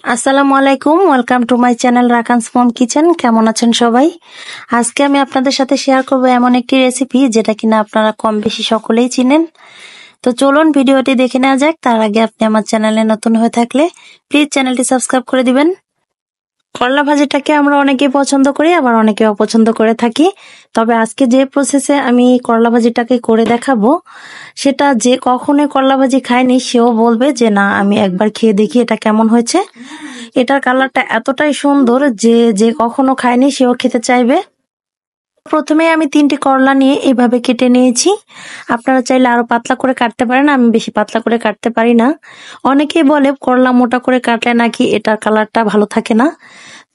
আসসালামু আলাইকুম, welcome to my channel Rakan's mom kitchen. কেমন আছেন সবাই? আজকে আমি আপনাদের সাথে শেয়ার করব এমন একটি রেসিপি যেটা কিনা আপনারা কম বেশি সকলেই চিনেন। তো চলুন ভিডিওটি দেখে নেওয়া যাক। তার আগে আপনি আমার চ্যানেলে নতুন হয়ে থাকলে প্লিজ চ্যানেলটি সাবস্ক্রাইব করে দিবেন। করলা ভাজিটাকে আমরা অনেকেই পছন্দ করি, আবার অনেকে অপছন্দ করে থাকি। তবে আজকে যে প্রসেসে আমি করলা ভাজিটাকে করে দেখাবো, সেটা যে কখনোই করলা ভাজি খায়নি সেও বলবে যে না, আমি একবার খেয়ে দেখি এটা কেমন হয়েছে। এটার কালারটা এতটাই সুন্দর যে যে কখনো খায়নি সেও খেতে চাইবে। প্রথমে আমি 3টি করলা নিয়ে এইভাবে কেটে নিয়েছি। আপনারা চাইলে আরো পাতলা করে কাটতে পারেন, আমি বেশি পাতলা করে কাটতে পারি না। অনেকেই বলে করলা মোটা করে কাটলে নাকি এটার কালারটা ভালো থাকে না।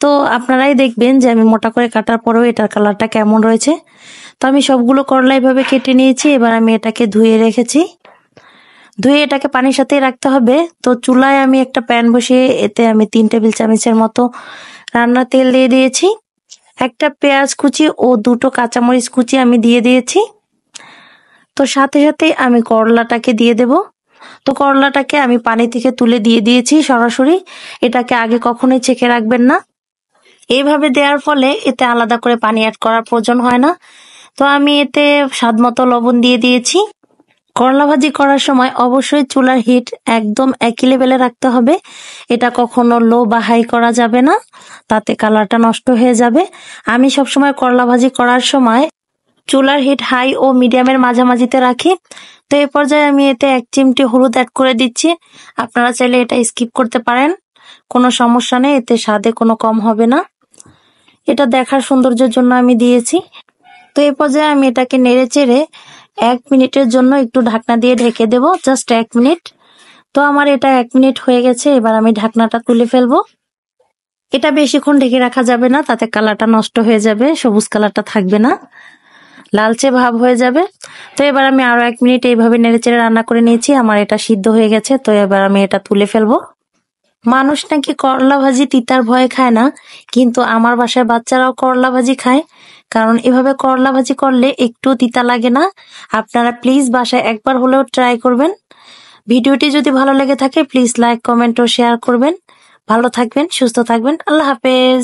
তো আপনারাই দেখবেন যে আমি মোটা করে কাটার পরেও এটার কালারটা কেমন রয়েছে। তো আমি সবগুলো করলা এইভাবে কেটে নিয়েছি। এবার আমি এটাকে ধুয়ে রেখেছি। ধুয়ে এটাকে পানির সাথেই রাখতে হবে। তো চুলায় আমি একটা প্যান বসিয়ে এতে আমি 3 টেবিল চামচের মতো রান্নার তেল দিয়ে দিয়েছি। একটা পেঁয়াজ কুচি ও 2টো কাঁচামরিচ কুচি আমি দিয়ে দিয়েছি। তো সাথে সাথে আমি করলাটাকে দিয়ে দেব। তো করলাটাকে আমি পানি থেকে তুলে দিয়ে দিয়েছি সরাসরি। এটাকে আগে কখনোই ছেঁকে রাখবেন না। এইভাবে দেওয়ার ফলে এতে আলাদা করে পানি অ্যাড করার প্রয়োজন হয় না। তো আমি এতে স্বাদ মতো লবণ দিয়ে দিয়েছি। করলা ভাজি করার সময় অবশ্যই চুলার হিট একদম একই লেভেলে রাখতে হবে। এটা কখনো লো বা হাই করা যাবে না, তাতে কালারটা নষ্ট হয়ে যাবে। আমি সবসময় করলা ভাজি করার সময় চুলার হিট হাই ও মিডিয়ামের মাঝামাঝিতে রাখি। তো এই পর্যায়ে আমি এতে 1 চিমটি হলুদ অ্যাড করে দিচ্ছি। আপনারা চাইলে এটা স্কিপ করতে পারেন, কোনো সমস্যা নেই, এতে স্বাদে কোনো কম হবে না। এটা দেখার সৌন্দর্যের জন্য আমি দিয়েছি। তো এই পর্যায়ে আমি এটাকে নেড়ে চেড়ে 1 মিনিটের জন্য একটু ঢাকনা দিয়ে ঢেকে দেব, জাস্ট 1 মিনিট। তো আমার এটা 1 মিনিট হয়ে গেছে। এবার আমি ঢাকনাটা তুলে ফেলবো। এটা বেশিক্ষণ ঢেকে রাখা যাবে না, তাতে কালারটা নষ্ট হয়ে যাবে, সবুজ কালারটা থাকবে না, লালচে ভাব হয়ে যাবে। তো এবার আমি আরো 1 মিনিট এইভাবে নেড়েচেড়ে রান্না করে নিয়েছি। আমার এটা সিদ্ধ হয়ে গেছে। তো এবার আমি এটা তুলে ফেলবো। মানুষ নাকি করলা ভাজি তিতার ভয়ে খায় না, কিন্তু আমার বাসায় বাচ্চারাও করলা ভাজি খায়, কারণ এভাবে করলা ভাজি করলে একটু তিতা লাগে না। আপনারা প্লিজ বাসায় একবার হলেও ট্রাই করবেন। ভিডিওটি যদি ভালো লেগে থাকে প্লিজ লাইক, কমেন্ট ও শেয়ার করবেন। ভালো থাকবেন, সুস্থ থাকবেন। আল্লাহ হাফেজ।